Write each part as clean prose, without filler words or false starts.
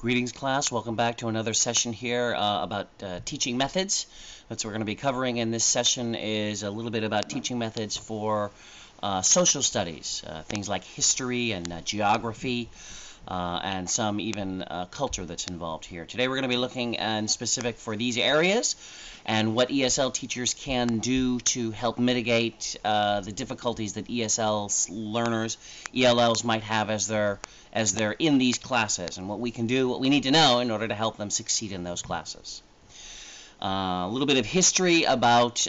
Greetings, class. Welcome back to another session here about teaching methods. What we're going to be covering in this session is a little bit about teaching methods for social studies, things like history and geography, and some even culture that's involved here. Today we're going to be looking in specific for these areas and what ESL teachers can do to help mitigate the difficulties that ESL learners, ELLs might have as they're in these classes, and what we can do, what we need to know in order to help them succeed in those classes. A little bit of history about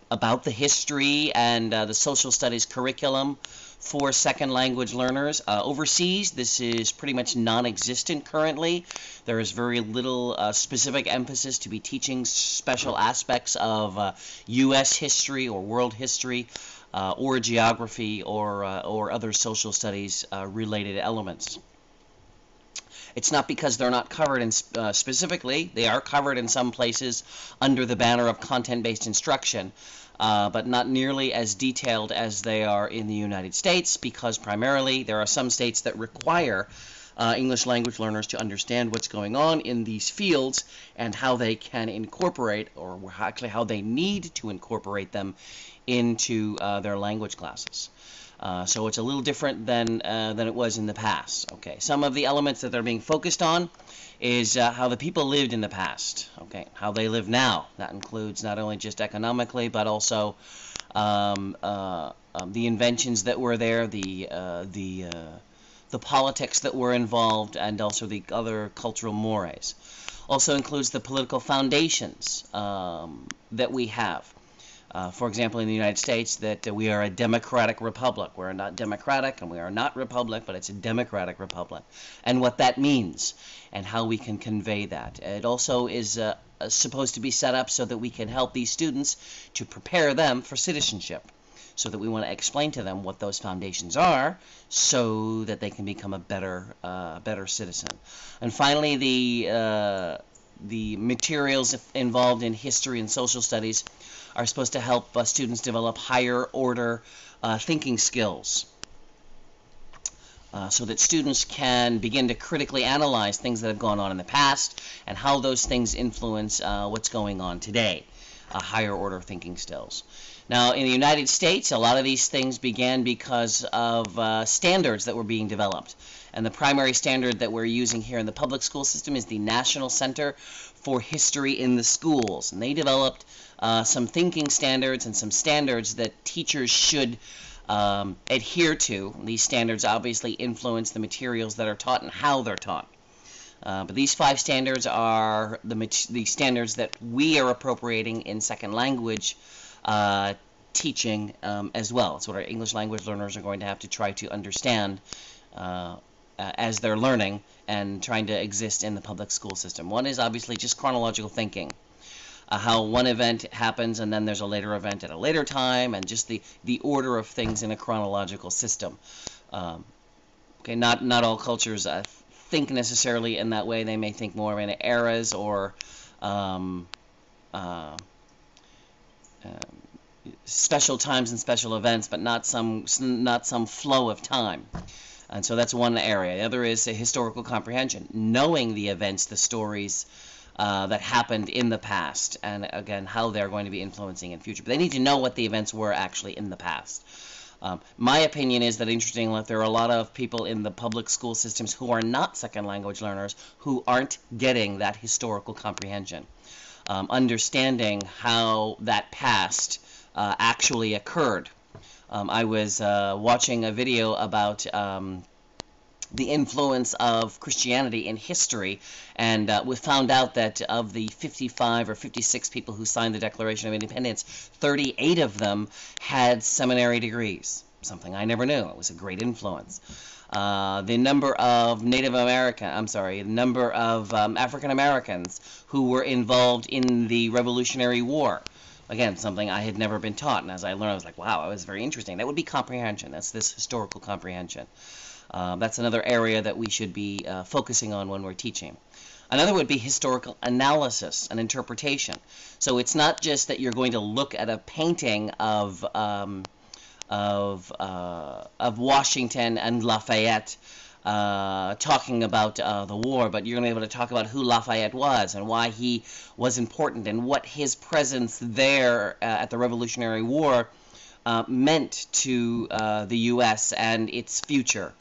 the history and the social studies curriculum for second language learners. Overseas, this is pretty much non-existent currently. There is very little specific emphasis to be teaching special aspects of U.S. history or world history or geography or other social studies related elements. It's not because they're not covered in specifically. They are covered in some places under the banner of content-based instruction, but not nearly as detailed as they are in the United States, because primarily there are some states that require English language learners to understand what's going on in these fields and how they can incorporate, or actually how they need to incorporate them into their language classes. So it's a little different than it was in the past. Okay, some of the elements that they're being focused on is how the people lived in the past. Okay, how they live now. That includes not only just economically, but also the inventions that were there, the politics that were involved, and also the other cultural mores. Also includes the political foundations that we have. For example, in the United States, that we are a democratic republic. We're not democratic and we are not republic, but it's a democratic republic. And what that means and how we can convey that. It also is supposed to be set up so that we can help these students to prepare them for citizenship. So that we want to explain to them what those foundations are so that they can become a better citizen. And finally, the materials involved in history and social studies are supposed to help students develop higher order thinking skills so that students can begin to critically analyze things that have gone on in the past and how those things influence what's going on today, higher order thinking skills. Now, in the United States, a lot of these things began because of standards that were being developed. And the primary standard that we're using here in the public school system is the National Center for History in the Schools. And they developed some thinking standards and some standards that teachers should adhere to. These standards obviously influence the materials that are taught and how they're taught. But these 5 standards are the standards that we are appropriating in second language teaching as well. It's what our English language learners are going to have to try to understand as they're learning and trying to exist in the public school system. One is obviously just chronological thinking. How one event happens and then there's a later event at a later time, and just the order of things in a chronological system. Okay, not all cultures think necessarily in that way. They may think more in eras or special times and special events, but not some flow of time. And so that's one area. The other is a historical comprehension, knowing the events, the stories that happened in the past, and again how they're going to be influencing in future. But they need to know what the events were actually in the past. My opinion is that, interestingly enough, there are a lot of people in the public school systems who are not second language learners who aren't getting that historical comprehension, understanding how that past actually occurred. I was watching a video about the influence of Christianity in history, and we found out that of the 55 or 56 people who signed the Declaration of Independence, 38 of them had seminary degrees, something I never knew. It was a great influence. The number of African Americans who were involved in the Revolutionary War. Again, something I had never been taught, and as I learned, I was like, wow, it was very interesting. That would be comprehension. That's this historical comprehension. That's another area that we should be focusing on when we're teaching. Another would be historical analysis and interpretation. So it's not just that you're going to look at a painting of Washington and Lafayette talking about the war, but you're going to be able to talk about who Lafayette was and why he was important and what his presence there at the Revolutionary War meant to the U.S. and its future.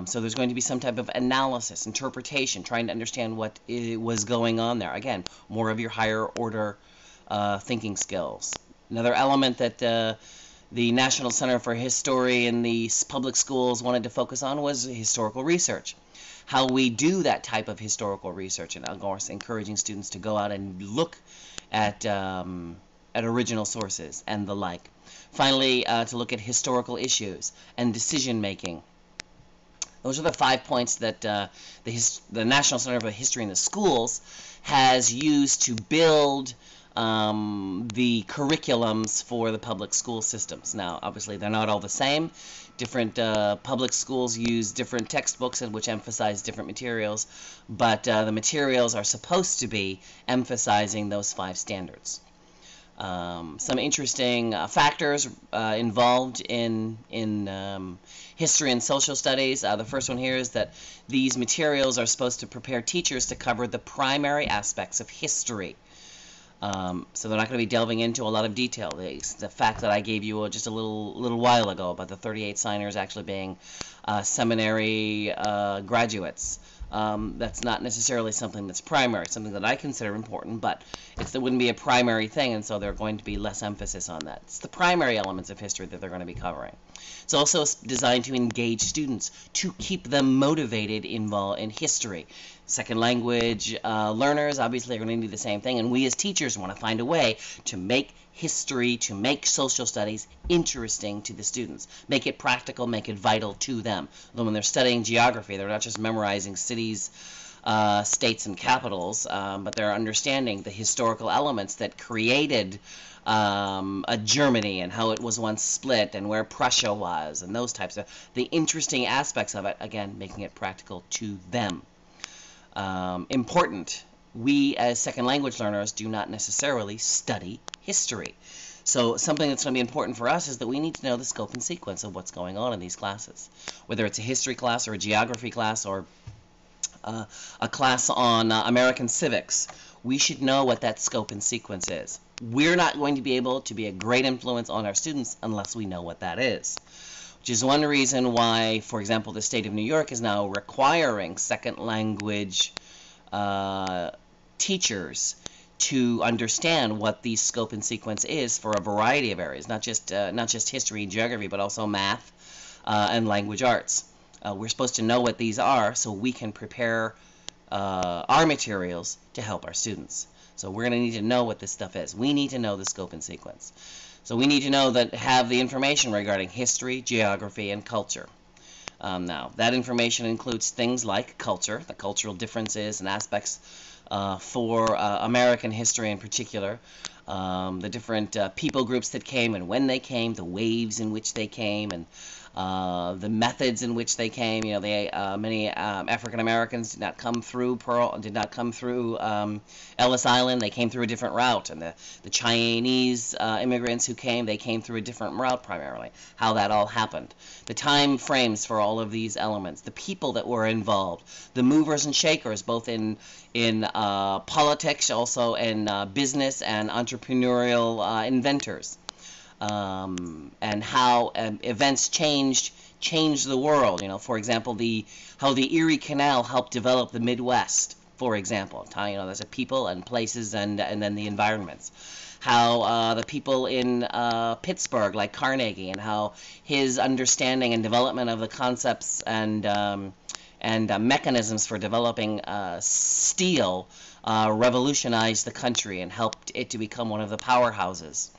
So there's going to be some type of analysis, interpretation, trying to understand what was going on there. Again, more of your higher order thinking skills. Another element that the National Center for History in the public schools wanted to focus on was historical research. How we do that type of historical research, and of course encouraging students to go out and look at original sources and the like. Finally, to look at historical issues and decision making. Those are the 5 points that the National Center for History in the Schools has used to build the curriculums for the public school systems. Now, obviously, they're not all the same. Different public schools use different textbooks which emphasize different materials, but the materials are supposed to be emphasizing those 5 standards. Some interesting factors involved in history and social studies. The first one here is that these materials are supposed to prepare teachers to cover the primary aspects of history. So they're not going to be delving into a lot of detail. The fact that I gave you just a little while ago about the 38 signers actually being seminary graduates. That's not necessarily something that's primary, something that I consider important, but it wouldn't be a primary thing, and so there's going to be less emphasis on that. It's the primary elements of history that they're going to be covering. It's also designed to engage students, to keep them motivated involved in history. Second language learners obviously are going to need the same thing, and we as teachers want to find a way to make history, to make social studies interesting to the students. Make it practical, make it vital to them. Although when they're studying geography, they're not just memorizing cities, states, and capitals, but they're understanding the historical elements that created Germany and how it was once split and where Prussia was and those types of the interesting aspects of it, again, making it practical to them. Important. We as second language learners do not necessarily study history. So something that's going to be important for us is that we need to know the scope and sequence of what's going on in these classes. Whether it's a history class or a geography class or a class on American civics, we should know what that scope and sequence is. We're not going to be able to be a great influence on our students unless we know what that is. Which is one reason why, for example, the state of New York is now requiring second language teachers to understand what the scope and sequence is for a variety of areas, not just history and geography, but also math and language arts. We're supposed to know what these are so we can prepare our materials to help our students. So we're going to need to know what this stuff is. We need to know the scope and sequence. So we need to know have the information regarding history, geography, and culture. Now, that information includes things like culture, the cultural differences and aspects for American history in particular, the different people groups that came and when they came, the waves in which they came, and the methods in which they came. You know, many African Americans did not come through Ellis Island. They came through a different route, and the Chinese immigrants who came, they came through a different route primarily. How that all happened, the time frames for all of these elements, the people that were involved, the movers and shakers, both in politics, also in business and entrepreneurial inventors. And how events changed the world. You know, for example, how the Erie Canal helped develop the Midwest, for example. You know, there's a people and places and then the environments. How the people in Pittsburgh, like Carnegie, and how his understanding and development of the concepts and mechanisms for developing steel revolutionized the country and helped it to become one of the powerhouses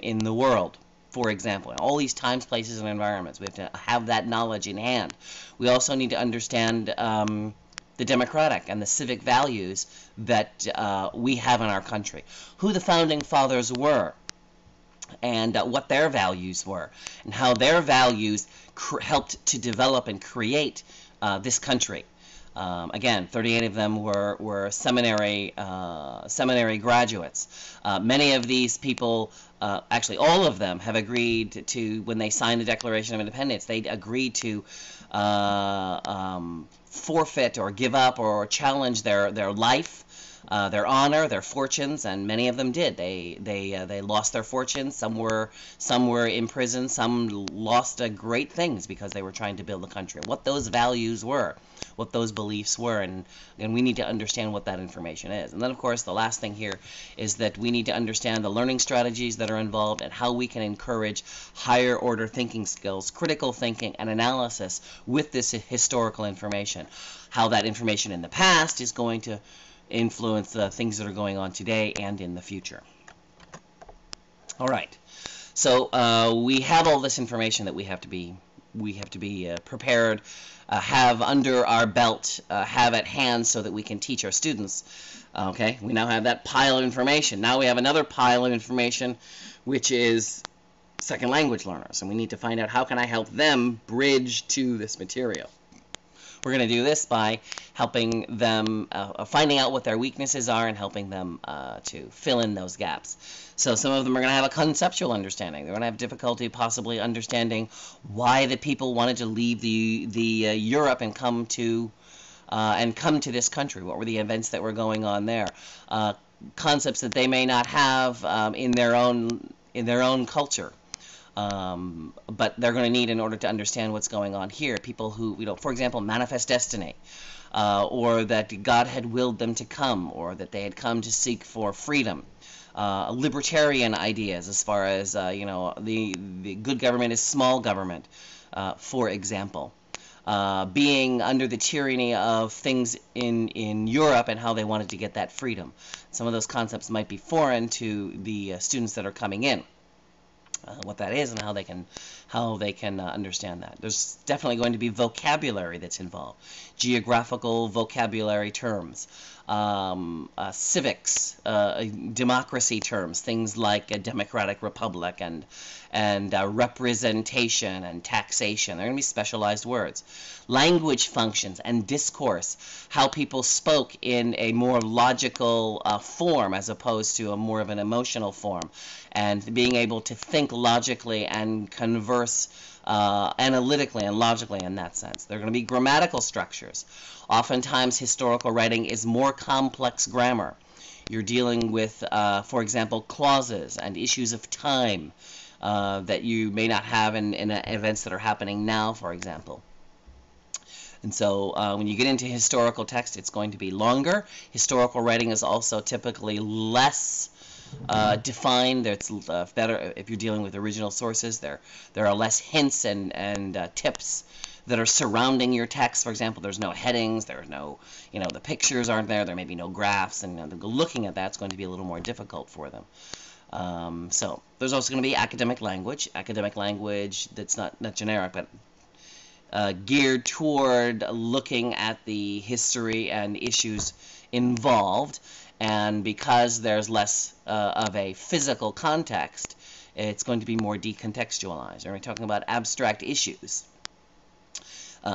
in the world, for example. All these times, places, and environments. We have to have that knowledge in hand. We also need to understand the democratic and the civic values that we have in our country. Who the founding fathers were, and what their values were, and how their values helped to develop and create this country. Again, 38 of them were seminary graduates. Many of these people, actually all of them, have agreed to, when they signed the Declaration of Independence, they agreed to forfeit or give up or challenge their life, their honor, their fortunes, and many of them did. They lost their fortunes. Some were in prison. Some lost great things because they were trying to build the country. What those values were, what those beliefs were, and we need to understand what that information is. And then, of course, the last thing here is that we need to understand the learning strategies that are involved and how we can encourage higher order thinking skills, critical thinking, and analysis with this historical information. How that information in the past is going to influence the things that are going on today and in the future. All right. So we have all this information that we have to be prepared, have under our belt, have at hand so that we can teach our students. Okay, we now have that pile of information. Now we have another pile of information, which is second language learners, and we need to find out how can I help them bridge to this material. We're going to do this by helping them, finding out what their weaknesses are and helping them to fill in those gaps. So some of them are going to have a conceptual understanding. They're going to have difficulty possibly understanding why the people wanted to leave the Europe and come to this country. What were the events that were going on there? Concepts that they may not have in their own culture. But they're going to need in order to understand what's going on here. People who, for example, manifest destiny, or that God had willed them to come, or that they had come to seek for freedom. Libertarian ideas as far as, the good government is small government, for example. Being under the tyranny of things in Europe and how they wanted to get that freedom. Some of those concepts might be foreign to the students that are coming in. What that is and how they can understand that. There's definitely going to be vocabulary that's involved, geographical vocabulary terms, civics, democracy terms, things like a democratic republic and representation and taxation. They're going to be specialized words. Language functions and discourse, how people spoke in a more logical form as opposed to a more of an emotional form, and being able to think logically and converse analytically and logically in that sense. There are going to be grammatical structures. Oftentimes, historical writing is more complex grammar. You're dealing with, for example, clauses and issues of time that you may not have in events that are happening now, for example. And so when you get into historical text, it's going to be longer. Historical writing is also typically less defined. It's better if you're dealing with original sources. There are less hints and tips that are surrounding your text. For example, there's no headings, there's no, the pictures aren't there, there may be no graphs, and looking at that's going to be a little more difficult for them. So there's also going to be academic language that's not generic, but geared toward looking at the history and issues involved. And because there's less of a physical context, it's going to be more decontextualized. We're talking about abstract issues.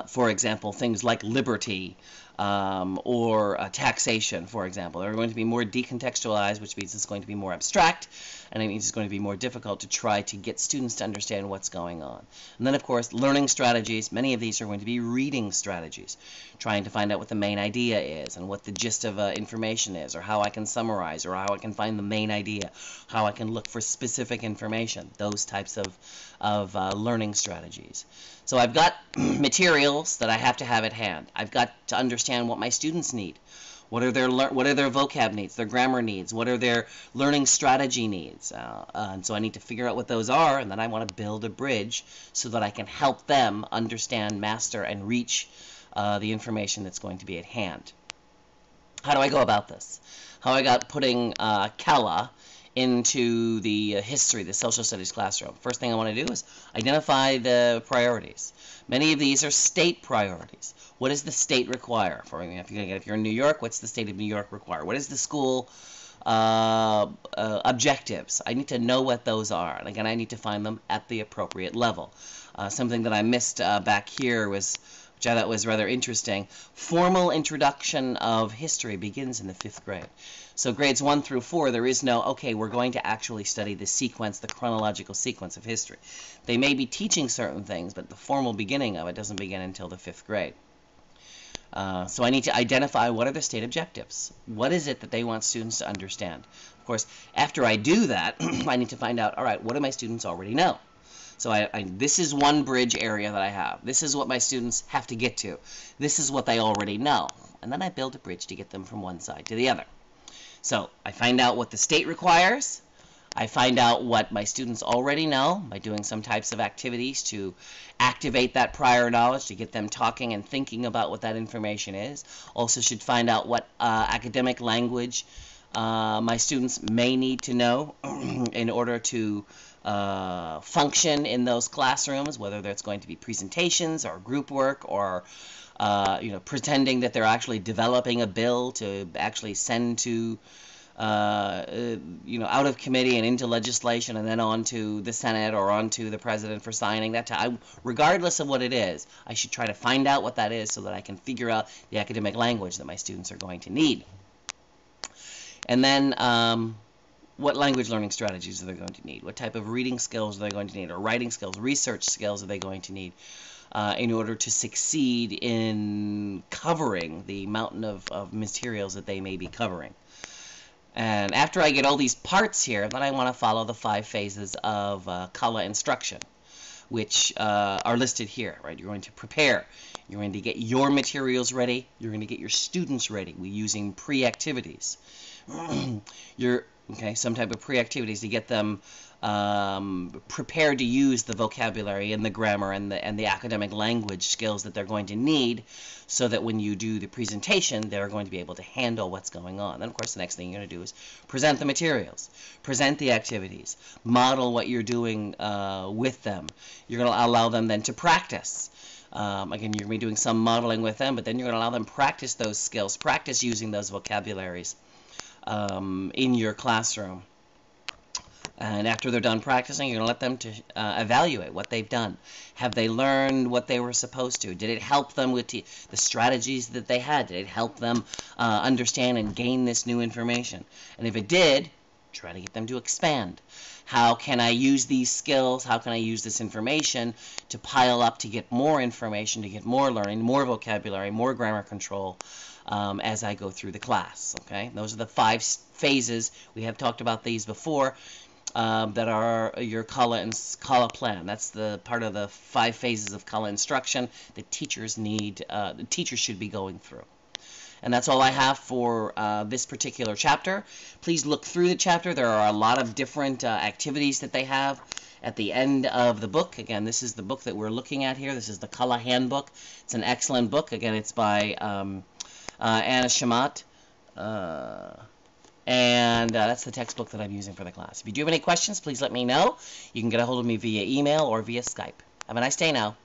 For example, things like liberty or taxation, for example. They're going to be more decontextualized, which means it's going to be more abstract, and it means it's going to be more difficult to try to get students to understand what's going on. And then, of course, learning strategies. Many of these are going to be reading strategies, trying to find out what the main idea is and what the gist of information is, or how I can summarize, or how I can find the main idea, how I can look for specific information, those types of learning strategies. So I've got materials that I have to have at hand. I've got to understand what my students need. What are their vocab needs, their grammar needs? What are their learning strategy needs? And so I need to figure out what those are, and then I want to build a bridge so that I can help them understand, master, and reach the information that's going to be at hand. How do I go about this? How I got putting CALLA into the history, the social studies classroom. First thing I want to do is identify the priorities. Many of these are state priorities. What does the state require? For if you're in New York, what's the state of New York require? What is the school objectives? I need to know what those are. And again, I need to find them at the appropriate level. Something that I missed back here was which I thought was rather interesting. Formal introduction of history begins in the 5th grade. So grades 1 through 4, there is no, okay, we're going to actually study the sequence, the chronological sequence of history. They may be teaching certain things, but the formal beginning of it doesn't begin until the 5th grade. So I need to identify what are the state objectives. What is it that they want students to understand? Of course, after I do that, I need to find out, all right, what do my students already know? So this is one bridge area that I have. This is what my students have to get to. This is what they already know. And then I build a bridge to get them from one side to the other. So I find out what the state requires. I find out what my students already know by doing some types of activities to activate that prior knowledge, to get them talking and thinking about what that information is. Also should find out what academic language my students may need to know in order to function in those classrooms, whether that's going to be presentations or group work or pretending that they're actually developing a bill to actually send to out of committee and into legislation and then on to the Senate or on to the President for signing. That regardless of what it is, I should try to find out what that is so that I can figure out the academic language that my students are going to need. And then what language learning strategies are they going to need? What type of reading skills are they going to need? Or writing skills, research skills are they going to need in order to succeed in covering the mountain of materials that they may be covering? And after I get all these parts here, then I want to follow the 5 phases of CALLA instruction, which are listed here, right? You're going to prepare. You're going to get your materials ready. You're going to get your students ready. We're using pre-activities. Some type of pre-activities to get them prepared to use the vocabulary and the grammar and the academic language skills that they're going to need, so that when you do the presentation, they're going to be able to handle what's going on. Then, of course, the next thing you're going to do is present the materials, present the activities, model what you're doing with them. You're going to allow them then to practice. Again, you're going to be doing some modeling with them, but then you're going to allow them practice those skills, practice using those vocabularies in your classroom. And after they're done practicing, you're going to let them evaluate what they've done. Have they learned what they were supposed to? Did it help them with the strategies that they had? Did it help them understand and gain this new information? And if it did, try to get them to expand. How can I use these skills? How can I use this information to pile up to get more information, to get more learning, more vocabulary, more grammar control as I go through the class? Okay, those are the 5 phases. We have talked about these before. That are your CALLA plan. That's the part of the 5 phases of CALLA instruction that teachers need, the teachers should be going through. And that's all I have for this particular chapter. Please look through the chapter. There are a lot of different activities that they have at the end of the book. Again, this is the book that we're looking at here. This is the CALLA Handbook. It's an excellent book. Again, it's by Anna Shamat. And that's the textbook that I'm using for the class. If you do have any questions, please let me know. You can get a hold of me via email or via Skype. Have a nice day now.